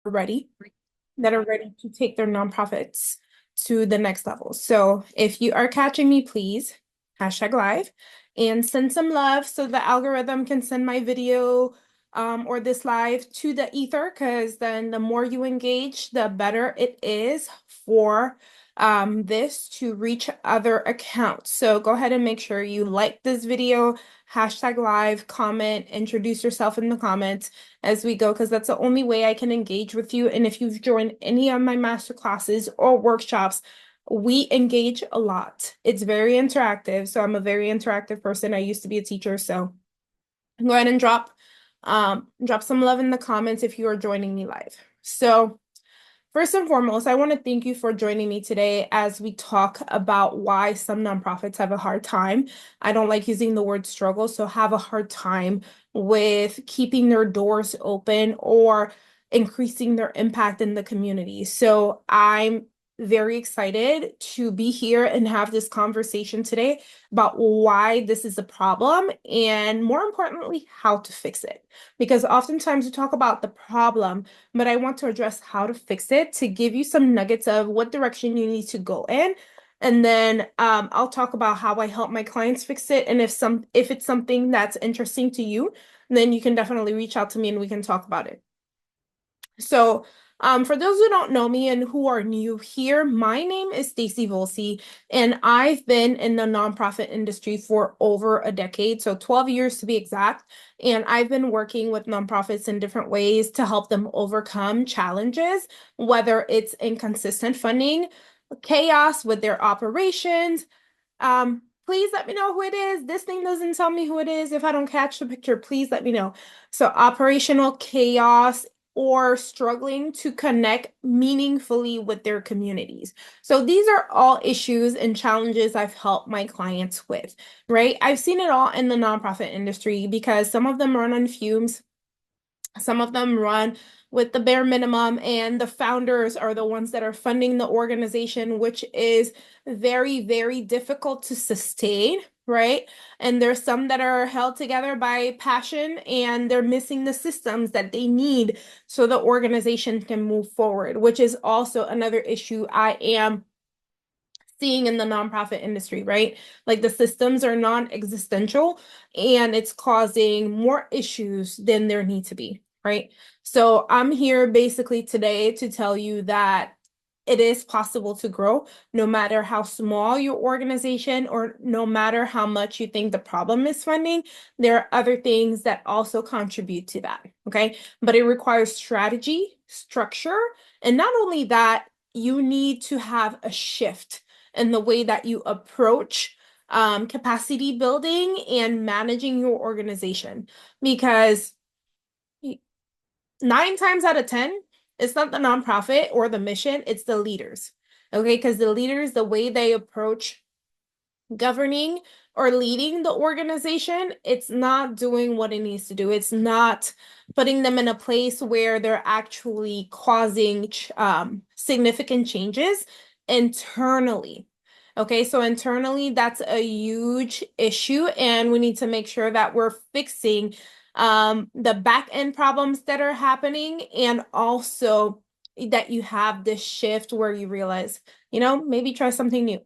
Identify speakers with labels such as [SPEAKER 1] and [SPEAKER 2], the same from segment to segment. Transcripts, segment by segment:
[SPEAKER 1] ready that are ready to take their nonprofits to the next level. So if you are catching me, please hashtag live and send some love so the algorithm can send my video or this live to the ether, because then the more you engage, the better it is for this to reach other accounts. So go ahead and make sure you like this video, hashtag live, comment, introduce yourself in the comments as we go, because that's the only way I can engage with you. And if you've joined any of my master classes or workshops, we engage a lot. It's very interactive. So I'm a very interactive person. I used to be a teacher. So go ahead and drop some love in the comments if you are joining me live. So first and foremost, I want to thank you for joining me today as we talk about why some nonprofits have a hard time. I don't like using the word struggle, so have a hard time with keeping their doors open or increasing their impact in the community. So I'm very excited to be here and have this conversation today about why this is a problem and, more importantly, how to fix it. Because oftentimes we talk about the problem, but I want to address how to fix it to give you some nuggets of what direction you need to go in. And then I'll talk about how I help my clients fix it. And if it's something that's interesting to you, then you can definitely reach out to me and we can talk about it. So, for those who don't know me and who are new here, my name is Stacey Volsi, and I've been in the nonprofit industry for over a decade, so 12 years to be exact. And I've been working with nonprofits in different ways to help them overcome challenges, whether it's inconsistent funding, chaos with their operations. Please let me know who it is. This thing doesn't tell me who it is. If I don't catch the picture, please let me know. So operational chaos or struggling to connect meaningfully with their communities. So these are all issues and challenges I've helped my clients with, right? I've seen it all in the nonprofit industry because some of them run on fumes, some of them run with the bare minimum, and the founders are the ones that are funding the organization, which is very, very difficult to sustain, right? And there's some that are held together by passion and they're missing the systems that they need so the organization can move forward, which is also another issue I am seeing in the nonprofit industry, right? Like the systems are non-existential and it's causing more issues than there need to be, right? So I'm here basically today to tell you that it is possible to grow no matter how small your organization or no matter how much you think the problem is funding. There are other things that also contribute to that, okay? But it requires strategy, structure, and not only that, you need to have a shift in the way that you approach capacity building and managing your organization. Because 9 times out of 10, it's not the nonprofit or the mission, it's the leaders. Okay, because the leaders, the way they approach governing or leading the organization, it's not doing what it needs to do. It's not putting them in a place where they're actually causing significant changes internally. Okay, so internally, that's a huge issue, and we need to make sure that we're fixing the back end problems that are happening, and also that you have this shift where you realize, maybe try something new.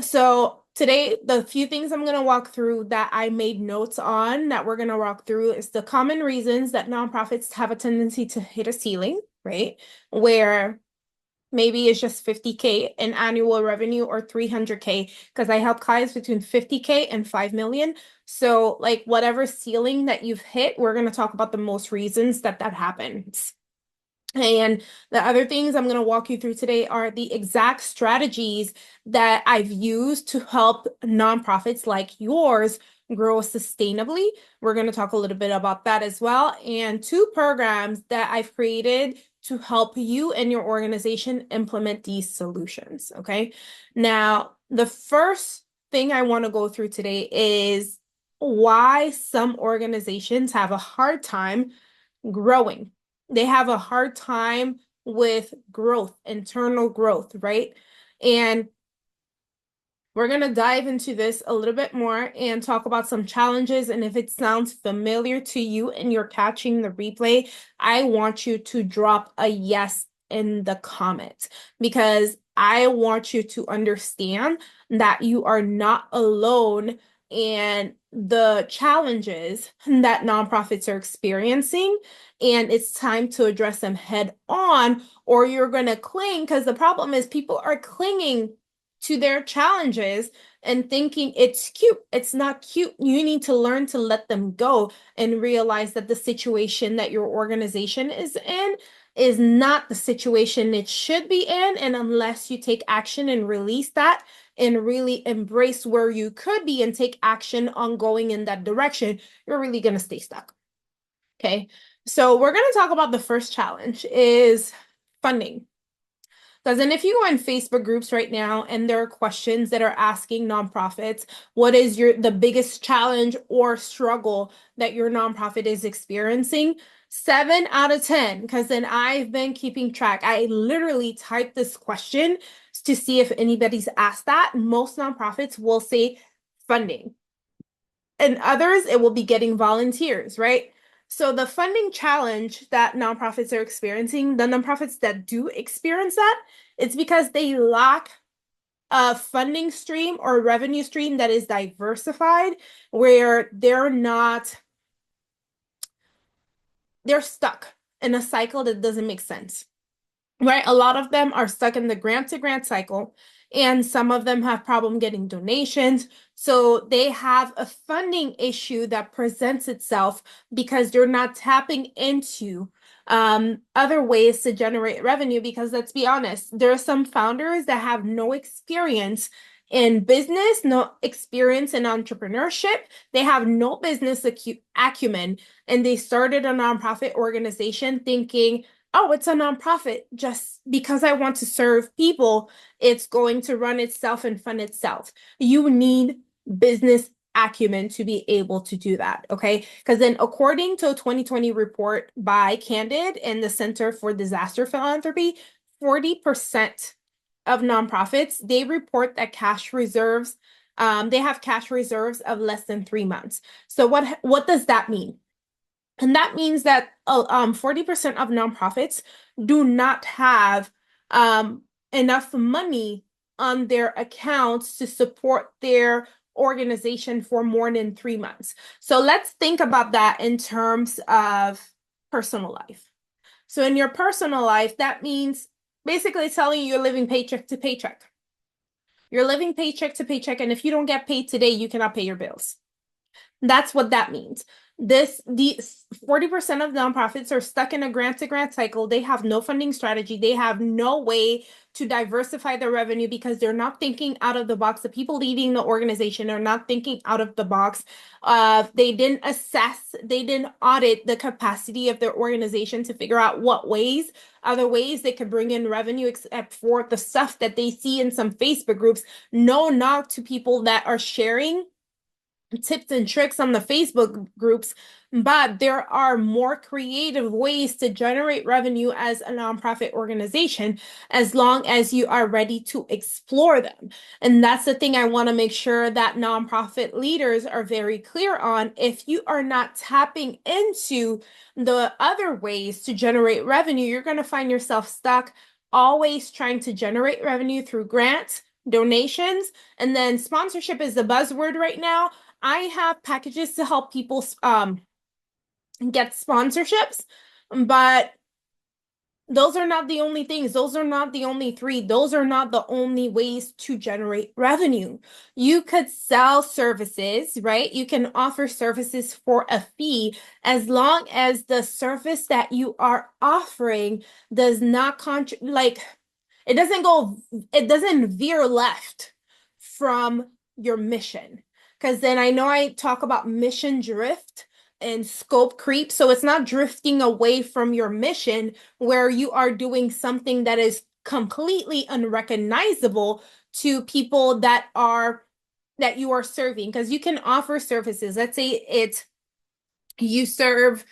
[SPEAKER 1] So today, the few things I'm going to walk through that I made notes on that we're going to walk through is the common reasons that nonprofits have a tendency to hit a ceiling, right? Where maybe it's just 50K in annual revenue or 300K, because I help clients between 50K and 5 million. So like whatever ceiling that you've hit, we're going to talk about the most reasons that happens. And the other things I'm going to walk you through today are the exact strategies that I've used to help nonprofits like yours grow sustainably. We're going to talk a little bit about that as well. And 2 programs that I've created to help you and your organization implement these solutions. Okay. Now, the first thing I want to go through today is why some organizations have a hard time growing. They have a hard time with growth, internal growth, right? And We're going to dive into this a little bit more and talk about some challenges. And if it sounds familiar to you and you're catching the replay, I want you to drop a yes in the comments because I want you to understand that you are not alone in the challenges that nonprofits are experiencing. And it's time to address them head on, or you're going to cling because the problem is people are clinging to their challenges and thinking it's cute. It's not cute. You need to learn to let them go and realize that the situation that your organization is in is not the situation it should be in. And unless you take action and release that and really embrace where you could be and take action on going in that direction, you're really going to stay stuck. Okay. So we're going to talk about the first challenge is funding. Because then if you go in Facebook groups right now and there are questions that are asking nonprofits, what is the biggest challenge or struggle that your nonprofit is experiencing? 7 out of 10, because then I've been keeping track. I literally typed this question to see if anybody's asked that. Most nonprofits will say funding. And others, it will be getting volunteers, right? So the funding challenge that nonprofits are experiencing, the nonprofits that do experience that, it's because they lack a funding stream or revenue stream that is diversified, where they're stuck in a cycle that doesn't make sense. Right? A lot of them are stuck in the grant to grant cycle, and some of them have problem getting donations. So they have a funding issue that presents itself because they're not tapping into other ways to generate revenue. Because let's be honest, there are some founders that have no experience in business, no experience in entrepreneurship. They have no business acumen, and they started a nonprofit organization thinking, oh, it's a nonprofit. Just because I want to serve people, it's going to run itself and fund itself. You need business acumen to be able to do that, okay? Because then according to a 2020 report by Candid and the Center for Disaster Philanthropy, 40% of nonprofits, they report that they have cash reserves of less than 3 months. So what does that mean? And that means that 40% of nonprofits do not have enough money on their accounts to support their organization for more than 3 months. So let's think about that in terms of personal life. So in your personal life, that means basically telling you you're living paycheck to paycheck. You're living paycheck to paycheck, and if you don't get paid today, you cannot pay your bills. That's what that means. The 40% of nonprofits are stuck in a grant to grant cycle. They have no funding strategy. They have no way to diversify their revenue because they're not thinking out of the box. The people leading the organization are not thinking out of the box. They didn't audit the capacity of their organization to figure out other ways they could bring in revenue, except for the stuff that they see in some Facebook groups. No knock to people that are sharing tips and tricks on the Facebook groups, but there are more creative ways to generate revenue as a nonprofit organization as long as you are ready to explore them. And that's the thing I want to make sure that nonprofit leaders are very clear on. If you are not tapping into the other ways to generate revenue, you're going to find yourself stuck always trying to generate revenue through grants, donations, and then sponsorship is the buzzword right now. I have packages to help people get sponsorships, but those are not the only things. Those are not the only three. Those are not the only ways to generate revenue. You could sell services, right? You can offer services for a fee as long as the service that you are offering does not it doesn't veer left from your mission. Because then I know I talk about mission drift and scope creep. So it's not drifting away from your mission where you are doing something that is completely unrecognizable to people that you are serving. Because you can offer services. Let's say you serve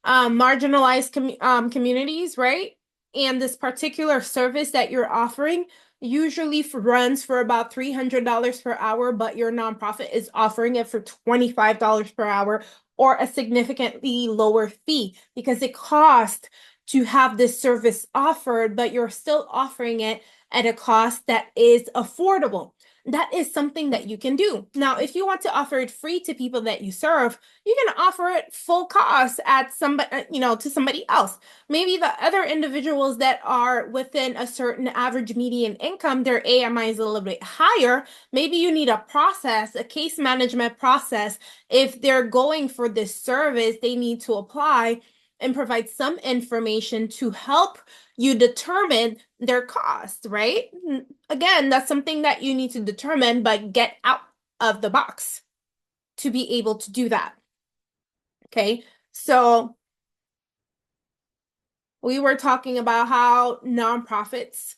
[SPEAKER 1] marginalized communities, right? and this particular service that you're offering usually runs for about $300 per hour, but your nonprofit is offering it for $25 per hour or a significantly lower fee because it costs to have this service offered, but you're still offering it at a cost that is affordable. That is something that you can do. Now, if you want to offer it free to people that you serve, you can offer it full cost at somebody, to somebody else. Maybe the other individuals that are within a certain average median income, their AMI is a little bit higher. Maybe you need a process, a case management process. If they're going for this service, they need to apply and provide some information to help you determine their cost, right? Again, that's something that you need to determine, but get out of the box to be able to do that. Okay, so we were talking about how nonprofits,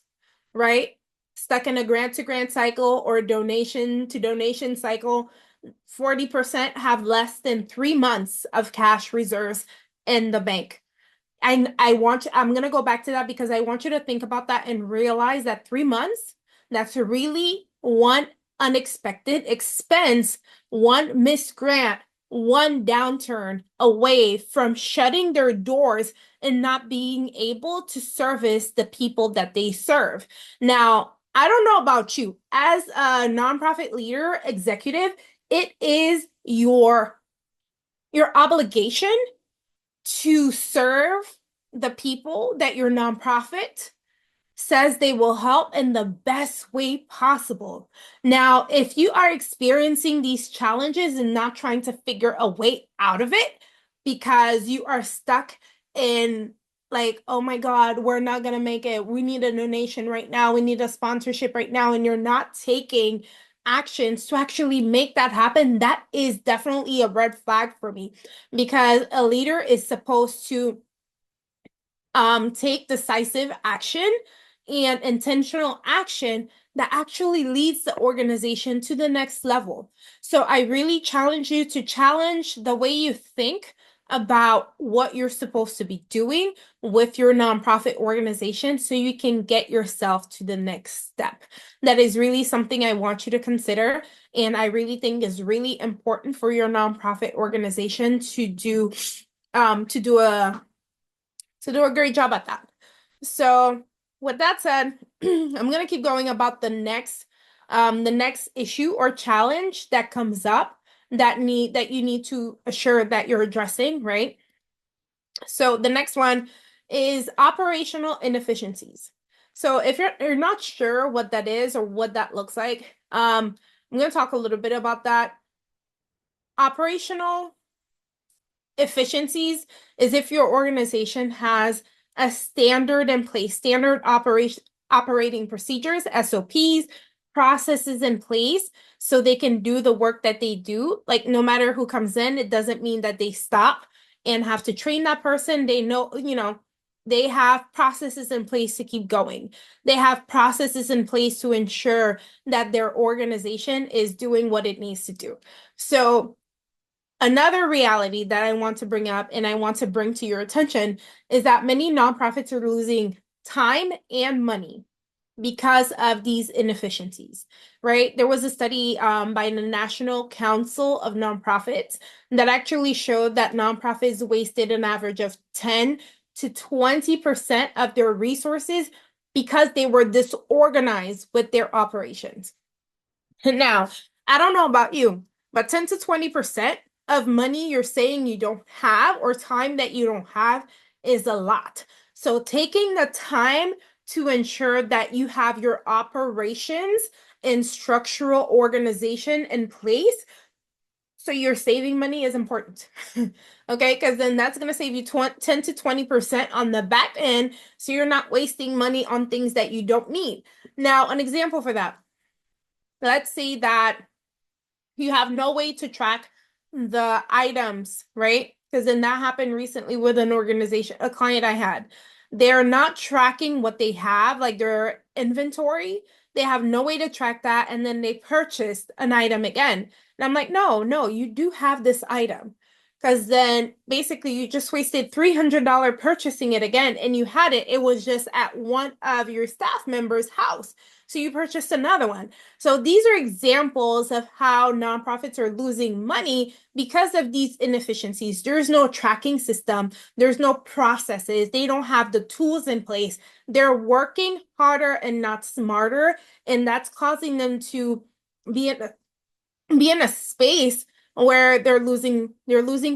[SPEAKER 1] right, stuck in a grant to grant cycle or donation to donation cycle, 40% have less than 3 months of cash reserves in the bank. And I'm gonna go back to that because I want you to think about that and realize that 3 months, that's really one unexpected expense, one missed grant, one downturn away from shutting their doors and not being able to service the people that they serve. Now, I don't know about you, as a nonprofit leader, executive, it is your obligation to serve the people that your nonprofit says they will help in the best way possible. Now, if you are experiencing these challenges and not trying to figure a way out of it because you are stuck in like, oh my God, we're not going to make it. We need a donation right now. We need a sponsorship right now. And you're not taking actions to actually make that happen, that is definitely a red flag for me because a leader is supposed to take decisive action and intentional action that actually leads the organization to the next level. So I really challenge you to challenge the way you think about what you're supposed to be doing with your nonprofit organization so you can get yourself to the next step. That is really something I want you to consider. And I really think is really important for your nonprofit organization to do a great job at that. So with that said, I'm gonna keep going about the next issue or challenge that comes up that you need to assure that you're addressing, right? So the next one is operational inefficiencies. So if you're not sure what that is or what that looks like, I'm gonna talk a little bit about that. Operational efficiencies is if your organization has a standard in place, standard operating procedures, SOPs, processes in place so they can do the work that they do. Like no matter who comes in, it doesn't mean that they stop and have to train that person. They know, they have processes in place to keep going. They have processes in place to ensure that their organization is doing what it needs to do. So another reality that I want to bring up and I want to bring to your attention is that many nonprofits are losing time and money because of these inefficiencies, right? There was a study by the National Council of Nonprofits that actually showed that nonprofits wasted an average of 10 to 20% of their resources because they were disorganized with their operations. Now, I don't know about you, but 10 to 20% of money you're saying you don't have or time that you don't have is a lot. So taking the time to ensure that you have your operations and structural organization in place so you're saving money is important. Okay, because then that's going to save you 10 to 20% on the back end so you're not wasting money on things that you don't need. Now, an example for that. Let's say that you have no way to track the items, right? Because then that happened recently with an organization, a client I had. They're not tracking what they have, like their inventory. They have no way to track that. And then they purchased an item again. And I'm like, no, you do have this item. Because then basically you just wasted $300 purchasing it again and you had it. It was just at one of your staff members' house. So you purchased another one. So these are examples of how nonprofits are losing money because of these inefficiencies. There's no tracking system, there's no processes, they don't have the tools in place. They're working harder and not smarter, and that's causing them to be in a space where they're losing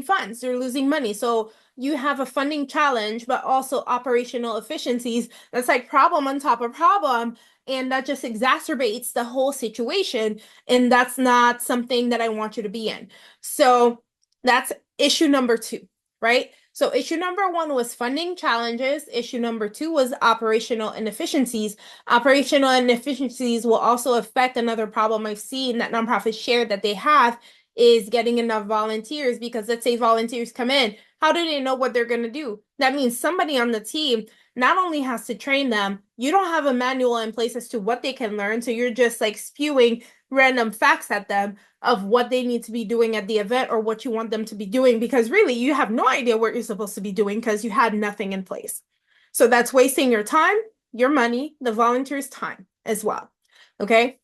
[SPEAKER 1] funds, they're losing money. So you have a funding challenge, but also operational efficiencies. That's like problem on top of problem, and that just exacerbates the whole situation. And that's not something that I want you to be in. So that's issue number two, right? So issue number one was funding challenges. Issue number two was operational inefficiencies. Operational inefficiencies will also affect another problem I've seen that nonprofits share that they have is getting enough volunteers, because let's say volunteers come in, how do they know what they're going to do? That means somebody on the team not only has to train them, you don't have a manual in place as to what they can learn. So you're just like spewing random facts at them of what they need to be doing at the event or what you want them to be doing, because really you have no idea what you're supposed to be doing because you had nothing in place. So that's wasting your time, your money, the volunteers' time as well. Okay.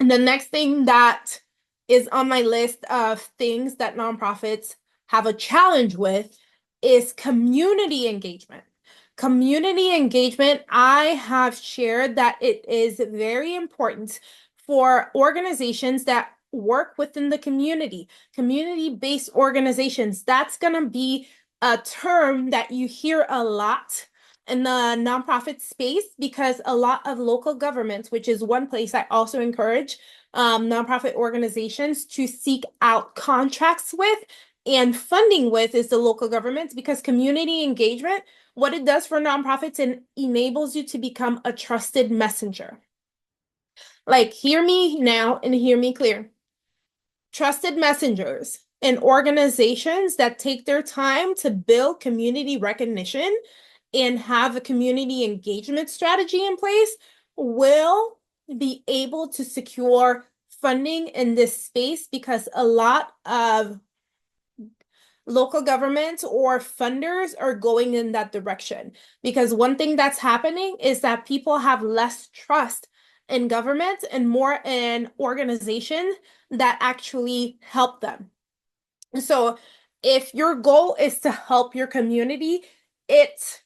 [SPEAKER 1] And the next thing that is on my list of things that nonprofits have a challenge with is community engagement. Community engagement, I have shared that it is very important for organizations that work within the community-based organizations. That's going to be a term that you hear a lot in the nonprofit space, because a lot of local governments, which is one place I also encourage nonprofit organizations to seek out contracts with and funding with, is the local governments, because community engagement, what it does for nonprofits, and enables you to become a trusted messenger. Like, hear me now and hear me clear. Trusted messengers and organizations that take their time to build community recognition and have a community engagement strategy in place will be able to secure funding in this space, because a lot of local governments or funders are going in that direction. Because one thing that's happening is that people have less trust in government and more in organizations that actually help them. So if your goal is to help your community, it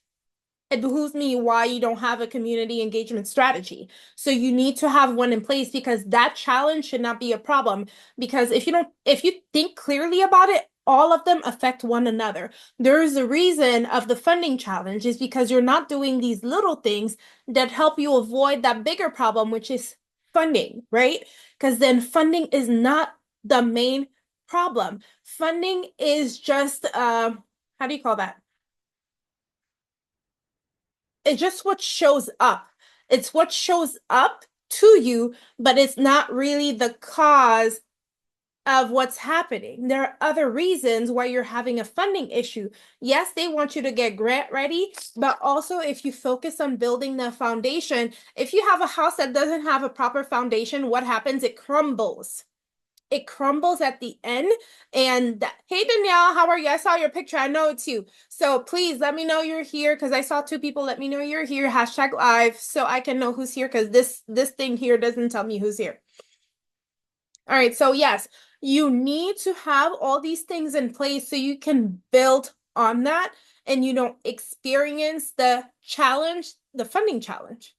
[SPEAKER 1] behooves me why you don't have a community engagement strategy. So you need to have one in place, because that challenge should not be a problem. Because if you think clearly about it, all of them affect one another. There is a reason of the funding challenge, is because you're not doing these little things that help you avoid that bigger problem, which is funding, right? Because then funding is not the main problem. Funding is just how do you call that? It's just what shows up. It's what shows up to you, but it's not really the cause of what's happening. There are other reasons why you're having a funding issue. Yes, they want you to get grant ready, but also if you focus on building the foundation, if you have a house that doesn't have a proper foundation, what happens? It crumbles. It crumbles at the end. And hey, Danielle, how are you? I saw your picture. I know it's you. So please let me know you're here, because I saw two people. Let me know you're here. Hashtag live, so I can know who's here, because this thing here doesn't tell me who's here. All right. So yes, you need to have all these things in place so you can build on that and you don't experience the challenge, the funding challenge.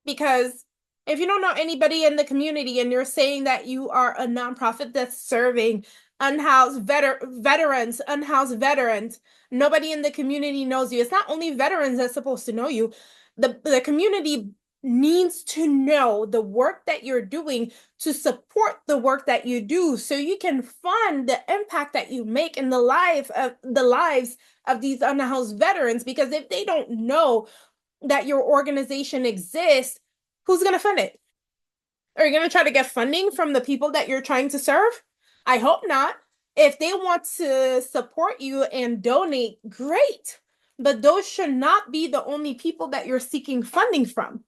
[SPEAKER 1] Because if you don't know anybody in the community and you're saying that you are a nonprofit that's serving unhoused veterans, nobody in the community knows you. It's not only veterans that's supposed to know you. The community needs to know the work that you're doing to support the work that you do, so you can fund the impact that you make in the lives of these unhoused veterans. Because if they don't know that your organization exists, who's going to fund it? Are you going to try to get funding from the people that you're trying to serve? I hope not. If they want to support you and donate, great. But those should not be the only people that you're seeking funding from,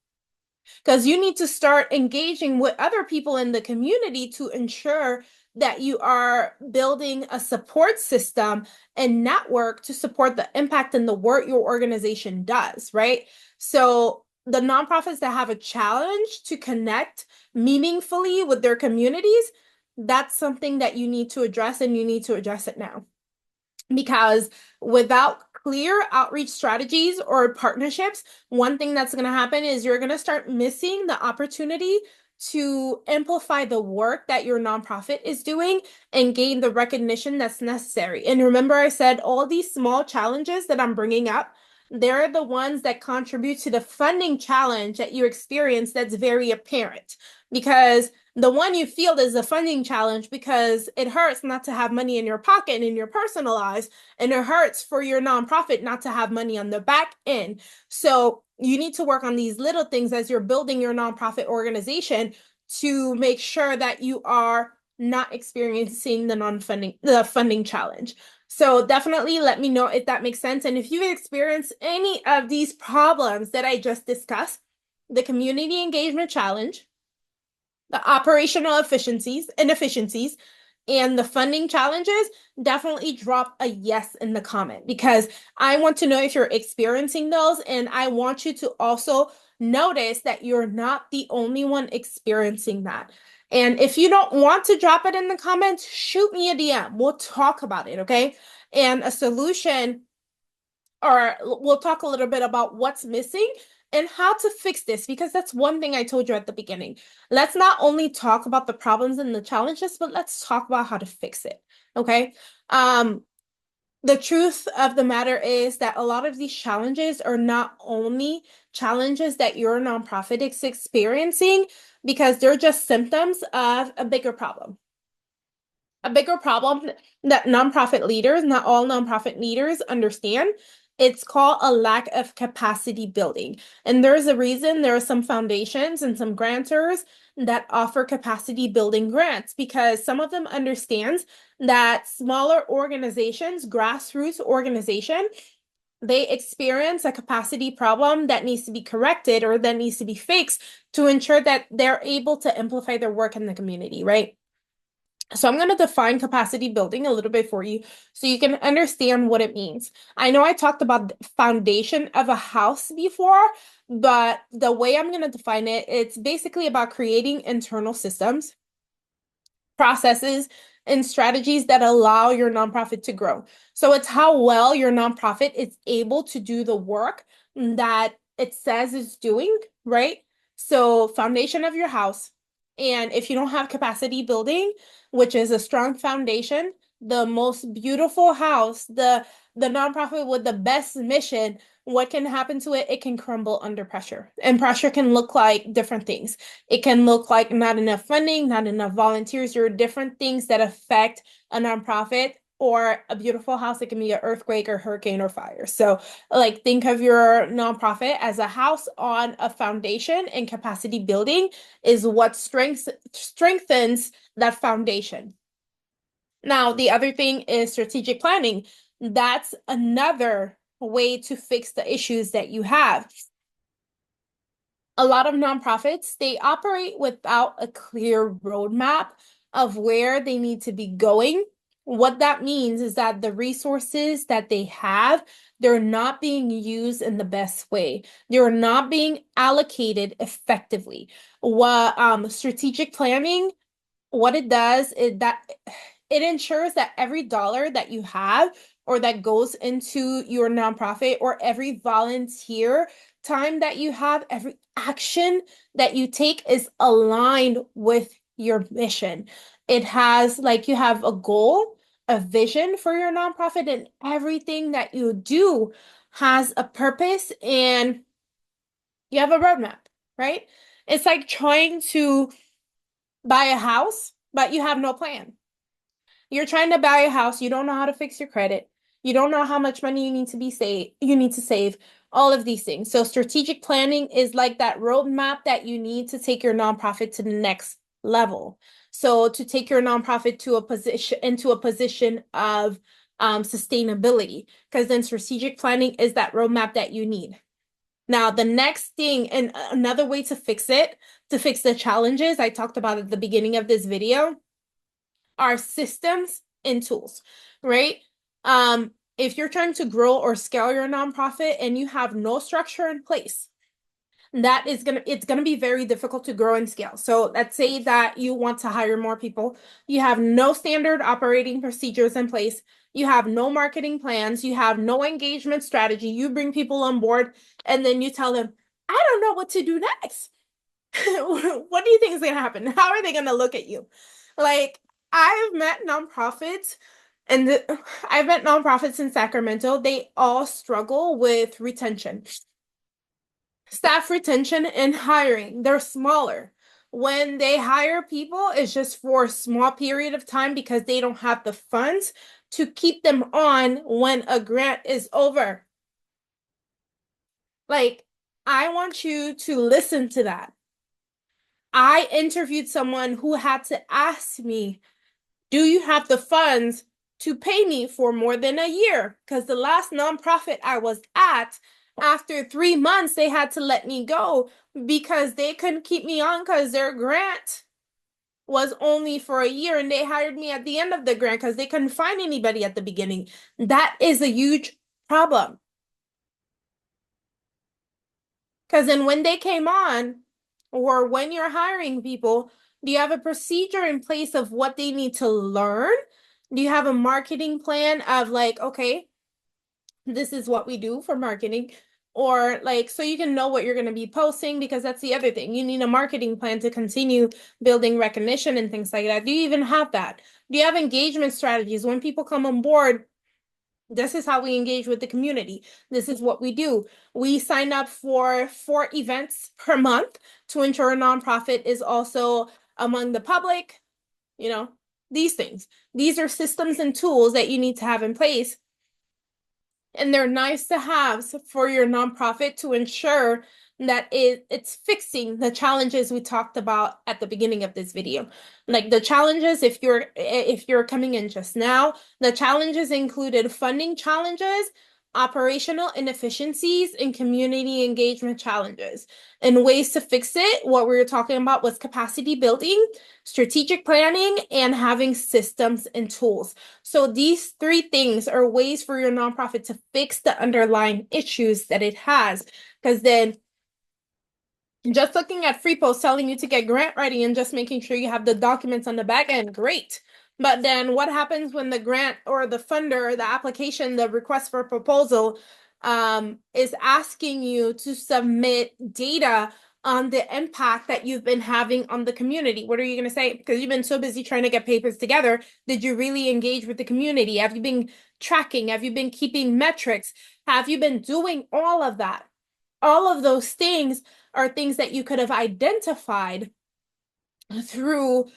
[SPEAKER 1] because you need to start engaging with other people in the community to ensure that you are building a support system and network to support the impact and the work your organization does, right? So the nonprofits that have a challenge to connect meaningfully with their communities, that's something that you need to address, and you need to address it now. Because without clear outreach strategies or partnerships, one thing that's going to happen is you're going to start missing the opportunity to amplify the work that your nonprofit is doing and gain the recognition that's necessary. And remember, I said all these small challenges that I'm bringing up, they're the ones that contribute to the funding challenge that you experience that's very apparent. Because the one you feel is a funding challenge because it hurts not to have money in your pocket and in your personal lives, and it hurts for your nonprofit not to have money on the back end. So you need to work on these little things as you're building your nonprofit organization to make sure that you are not experiencing the funding challenge. So definitely let me know if that makes sense. And if you've experienced any of these problems that I just discussed, the community engagement challenge, the operational inefficiencies, and the funding challenges, definitely drop a yes in the comment, because I want to know if you're experiencing those, and I want you to also notice that you're not the only one experiencing that. And if you don't want to drop it in the comments, shoot me a DM. We'll talk about it, okay? And a solution, or we'll talk a little bit about what's missing and how to fix this, because that's one thing I told you at the beginning. Let's not only talk about the problems and the challenges, but let's talk about how to fix it. Okay. The truth of the matter is that a lot of these challenges are not only challenges that your nonprofit is experiencing, because they're just symptoms of a bigger problem. A bigger problem that nonprofit leaders, not all nonprofit leaders, understand. It's called a lack of capacity building. And there's a reason there are some foundations and some grantors that offer capacity building grants, because some of them understands that smaller organizations, grassroots organization, they experience a capacity problem that needs to be corrected or that needs to be fixed to ensure that they're able to amplify their work in the community, right? So I'm going to define capacity building a little bit for you so you can understand what it means. I know I talked about the foundation of a house before, but the way I'm going to define it, it's basically about creating internal systems, processes, and strategies that allow your nonprofit to grow. So it's how well your nonprofit is able to do the work that it says it's doing, right? So foundation of your house. And if you don't have capacity building, which is a strong foundation, the most beautiful house, the nonprofit with the best mission, what can happen to it? It can crumble under pressure. And pressure can look like different things. It can look like not enough funding, not enough volunteers. There are different things that affect a nonprofit or a beautiful house. It can be an earthquake or hurricane or fire. So, like, think of your nonprofit as a house on a foundation, and capacity building is what strengthens that foundation. Now, the other thing is strategic planning. That's another way to fix the issues that you have. A lot of nonprofits, they operate without a clear roadmap of where they need to be going. What that means is that the resources that they have, they're not being used in the best way. They're not being allocated effectively. What strategic planning, what it does is that it ensures that every dollar that you have or that goes into your nonprofit, or every volunteer time that you have, every action that you take is aligned with your mission. It has, like, you have a goal, a vision for your nonprofit, and everything that you do has a purpose, and you have a roadmap, right? It's like trying to buy a house, but you have no plan. You're trying to buy a house, you don't know how to fix your credit, you don't know how much money you need to save, all of these things. So strategic planning is like that roadmap that you need to take your nonprofit to the next level. So to take your nonprofit to a position of sustainability, because then strategic planning is that roadmap that you need. Now, the next thing, and another way to fix it, to fix the challenges I talked about at the beginning of this video, are systems and tools, right? If you're trying to grow or scale your nonprofit and you have no structure in place, it's gonna be very difficult to grow and scale. So let's say that you want to hire more people. You have no standard operating procedures in place. You have no marketing plans. You have no engagement strategy. You bring people on board and then you tell them, I don't know what to do next. What do you think is gonna happen? How are they gonna look at you? Like, I've met nonprofits and I've met nonprofits in Sacramento. They all struggle with retention. Staff retention and hiring, they're smaller. When they hire people, it's just for a small period of time because they don't have the funds to keep them on when a grant is over. Like, I want you to listen to that. I interviewed someone who had to ask me, do you have the funds to pay me for more than a year? Because the last nonprofit I was at, after 3 months, they had to let me go because they couldn't keep me on because their grant was only for a year and they hired me at the end of the grant because they couldn't find anybody at the beginning. That is a huge problem. Because then when they came on, or when you're hiring people, do you have a procedure in place of what they need to learn? Do you have a marketing plan of like, okay, this is what we do for marketing? Or like, so you can know what you're going to be posting, because that's the other thing. You need a marketing plan to continue building recognition and things like that. Do you even have that? Do you have engagement strategies? When people come on board, this is how we engage with the community. This is what we do. We sign up for 4 events per month to ensure a nonprofit is also among the public, you know, these things. These are systems and tools that you need to have in place. And they're nice to have for your nonprofit to ensure that it's fixing the challenges we talked about at the beginning of this video. Like the challenges, if you're coming in just now, the challenges included funding challenges, operational inefficiencies, and community engagement challenges. And ways to fix it, what we were talking about was capacity building, strategic planning, and having systems and tools. So these 3 things are ways for your nonprofit to fix the underlying issues that it has. Because then just looking at free posts telling you to get grant ready and just making sure you have the documents on the back end, great. But then what happens when the grant or the funder, the application, the request for proposal is asking you to submit data on the impact that you've been having on the community? What are you going to say? Because you've been so busy trying to get papers together. Did you really engage with the community? Have you been tracking? Have you been keeping metrics? Have you been doing all of that? All of those things are things that you could have identified through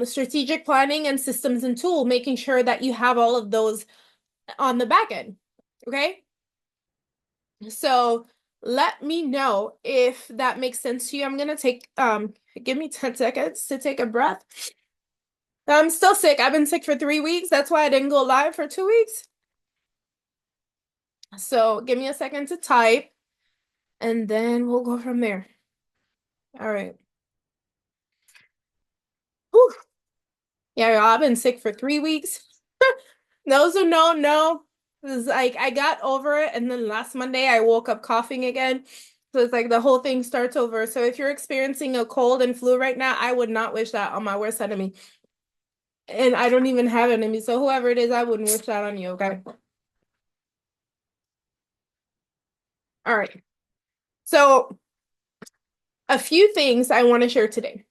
[SPEAKER 1] strategic planning and systems and tool, making sure that you have all of those on the back end. Okay. So let me know if that makes sense to you. I'm gonna take give me 10 seconds to take a breath. I'm still sick. I've been sick for 3 weeks. That's why I didn't go live for 2 weeks. So give me a second to type and then we'll go from there. All right. Whew. Yeah, y'all, I've been sick for 3 weeks. Those who know. It's like I got over it, and then last Monday I woke up coughing again. So it's like the whole thing starts over. So if you're experiencing a cold and flu right now, I would not wish that on my worst enemy. And I don't even have an enemy. So whoever it is, I wouldn't wish that on you, okay? All right. So a few things I want to share today.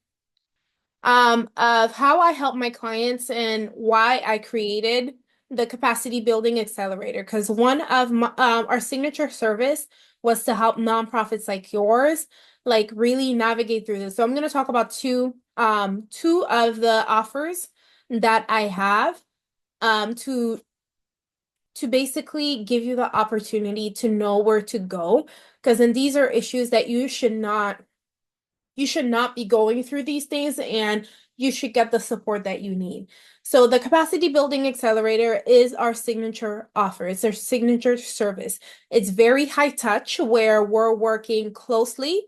[SPEAKER 1] Of how I help my clients and why I created the capacity building accelerator. Because one of our signature service was to help nonprofits like yours, like really navigate through this. So I'm going to talk about two of the offers that I have to basically give you the opportunity to know where to go. Because then these are issues that you should not be going through these things, and you should get the support that you need. So the capacity building accelerator is our signature offer. It's our signature service. It's very high touch, where we're working closely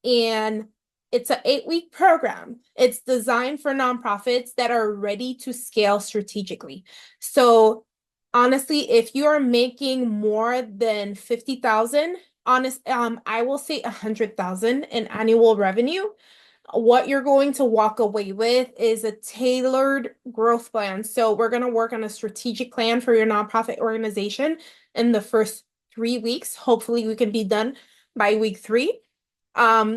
[SPEAKER 1] and It's an 8-week program. It's designed for nonprofits that are ready to scale strategically. So honestly, if you are making more than 50,000, I will say 100,000 in annual revenue. What you're going to walk away with is a tailored growth plan. So we're going to work on a strategic plan for your nonprofit organization in the first 3 weeks. Hopefully we can be done by week 3.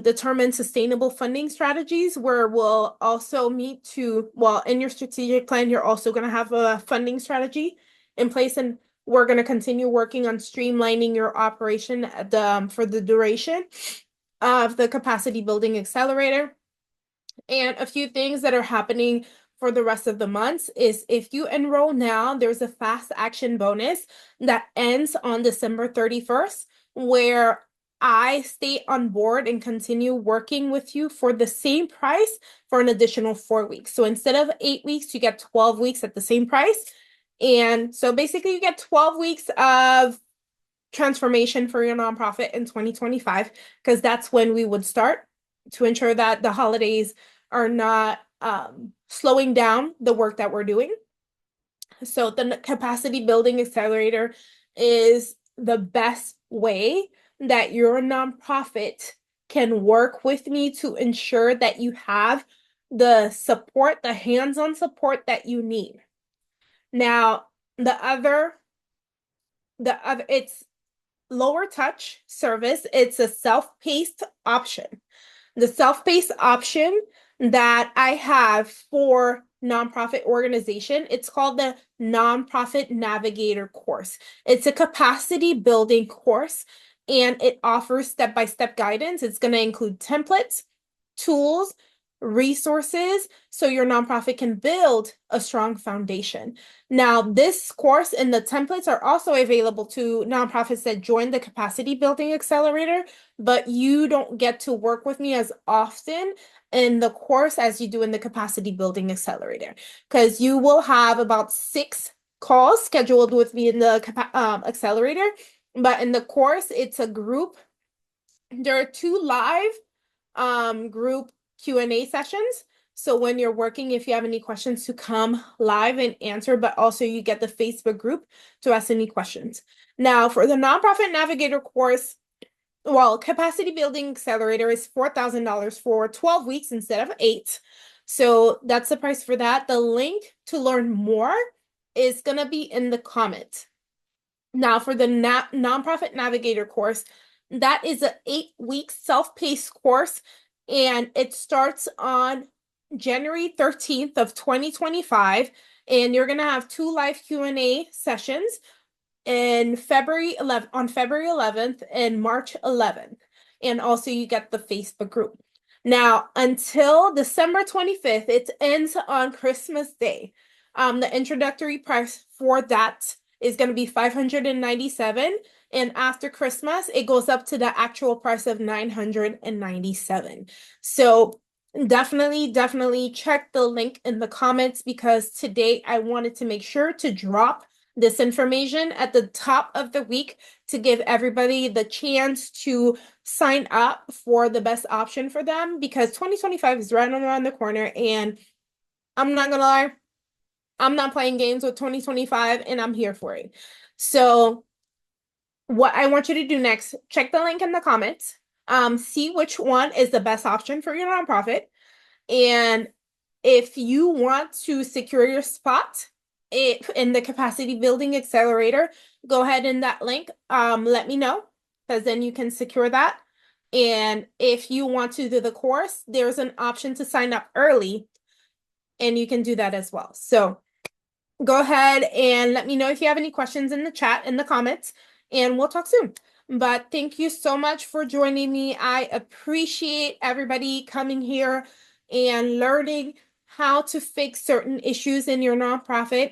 [SPEAKER 1] Determine sustainable funding strategies where we'll also meet to, well, in your strategic plan, you're also going to have a funding strategy in place, and we're going to continue working on streamlining your operation for the duration of the capacity building accelerator. And a few things that are happening for the rest of the months is if you enroll now, there's a fast action bonus that ends on December 31st, where I stay on board and continue working with you for the same price for an additional 4 weeks. So instead of 8 weeks, you get 12 weeks at the same price. And so basically, you get 12 weeks of transformation for your nonprofit in 2025, because that's when we would start to ensure that the holidays are not slowing down the work that we're doing. So the capacity building accelerator is the best way that your nonprofit can work with me to ensure that you have the support, the hands-on support that you need. Now, it's lower touch service. It's a self-paced option. The self-paced option that I have for nonprofit organization, it's called the Nonprofit Navigator course. It's a capacity building course, and it offers step-by-step guidance. It's going to include templates, tools, resources, so your nonprofit can build a strong foundation. Now, this course and the templates are also available to nonprofits that join the Capacity Building Accelerator, but you don't get to work with me as often in the course as you do in the Capacity Building Accelerator, because you will have about 6 calls scheduled with me in the accelerator, but in the course, it's a group. There are 2 live group Q&A sessions. So when you're working, if you have any questions, to come live and answer, but also you get the Facebook group to ask any questions. Now, for the Nonprofit Navigator course, well, Capacity Building Accelerator is $4,000 for 12 weeks instead of 8. So that's the price for that. The link to learn more is going to be in the comment. Now, for the Nonprofit Navigator course, that is an 8-week self-paced course, and it starts on January 13th of 2025, and you're going to have 2 live Q&A sessions on February 11th and March 11th. And also you get the Facebook group. Now, until December 25th, it ends on Christmas Day. The introductory price for that is going to be $597, and after Christmas, it goes up to the actual price of $997. So definitely check the link in the comments, because today I wanted to make sure to drop this information at the top of the week to give everybody the chance to sign up for the best option for them, because 2025 is right around the corner, and I'm not gonna lie, I'm not playing games with 2025, and I'm here for it. So what I want you to do next, check the link in the comments, see which one is the best option for your nonprofit. And if you want to secure your spot in the Capacity Building Accelerator, go ahead in that link. Let me know, because then you can secure that. And if you want to do the course, there's an option to sign up early, and you can do that as well. So go ahead and let me know if you have any questions in the chat, in the comments, and we'll talk soon. But thank you so much for joining me. I appreciate everybody coming here and learning how to fix certain issues in your nonprofit.